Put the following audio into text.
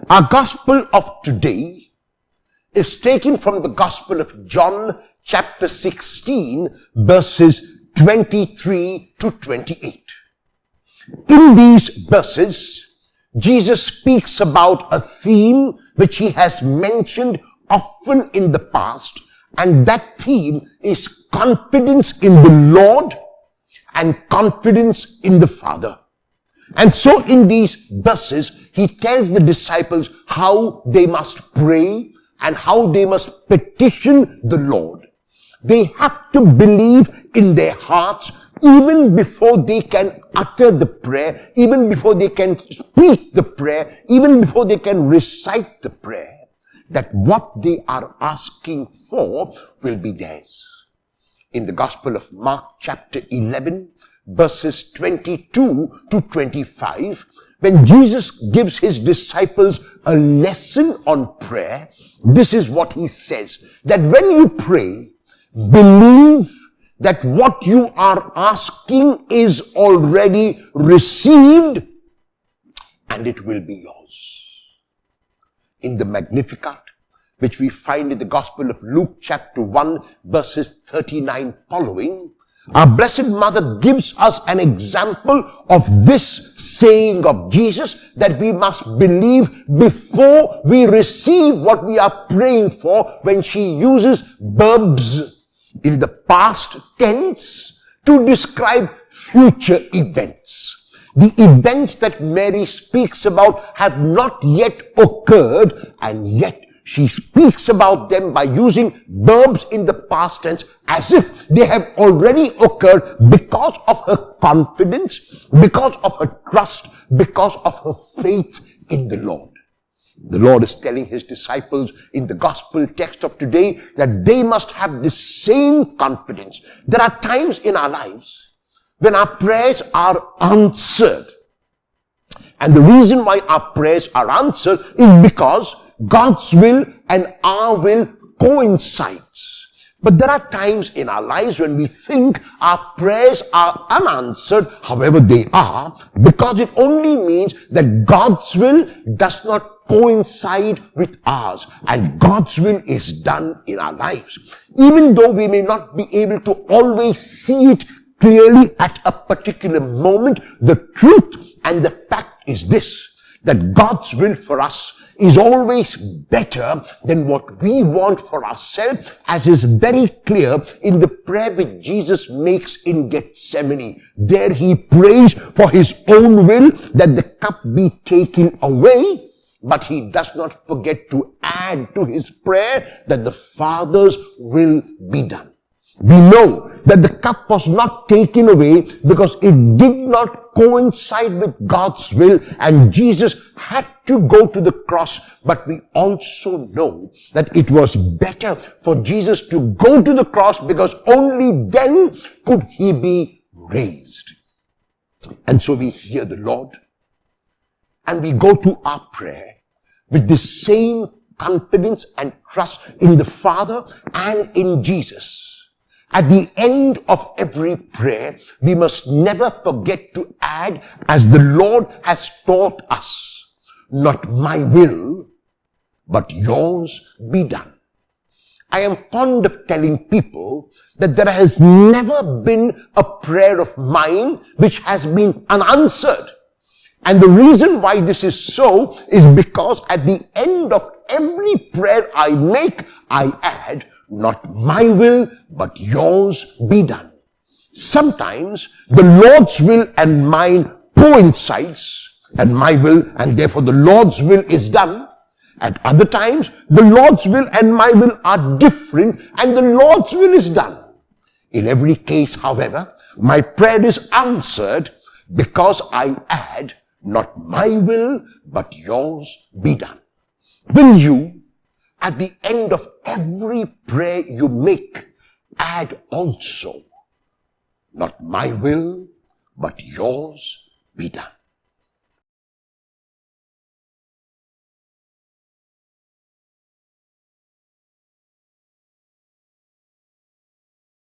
Our gospel of today is taken from the Gospel of John chapter 16 verses 23 to 28. In these verses, Jesus speaks about a theme which he has mentioned often in the past, and that theme is confidence in the Lord and confidence in the Father. And so in these verses, he tells the disciples how they must pray and how they must petition the Lord. They have to believe in their hearts even before they can utter the prayer, even before they can speak the prayer, even before they can recite the prayer, that what they are asking for will be theirs. In the Gospel of Mark chapter 11, verses 22 to 25, when Jesus gives his disciples a lesson on prayer, this is what he says, that when you pray, believe that what you are asking is already received and it will be yours. In the Magnificat, which we find in the Gospel of Luke chapter 1 verses 39 following, our Blessed Mother gives us an example of this saying of Jesus, that we must believe before we receive what we are praying for, when she uses verbs in the past tense to describe future events. The events that Mary speaks about have not yet occurred, and yet she speaks about them by using verbs in the past tense as if they have already occurred because of her confidence, because of her trust, because of her faith in the Lord. The Lord is telling his disciples in the gospel text of today that they must have the same confidence. There are times in our lives when our prayers are answered. And the reason why our prayers are answered is because God's will and our will coincides. But there are times in our lives when we think our prayers are unanswered, however they are, because it only means that God's will does not coincide with ours, and God's will is done in our lives. Even though we may not be able to always see it clearly at a particular moment, the truth and the fact is this, that God's will for us is always better than what we want for ourselves, as is very clear in the prayer which Jesus makes in Gethsemane. There he prays for his own will that the cup be taken away, but he does not forget to add to his prayer that the Father's will be done. We know that the cup was not taken away because it did not coincide with God's will, and Jesus had to go to the cross. But we also know that it was better for Jesus to go to the cross because only then could he be raised. And so we hear the Lord and we go to our prayer with the same confidence and trust in the Father and in Jesus. At the end of every prayer, we must never forget to add, as the Lord has taught us, not my will, but yours be done. I am fond of telling people that there has never been a prayer of mine which has been unanswered. And the reason why this is so is because at the end of every prayer I make, I add, not my will, but yours be done. Sometimes the Lord's will and mine coincides, and my will, and therefore the Lord's will is done. At other times, the Lord's will and my will are different, and the Lord's will is done. In every case, however, my prayer is answered because I add, not my will, but yours be done. Will you, at the end of every prayer you make, add also, not my will, but yours be done?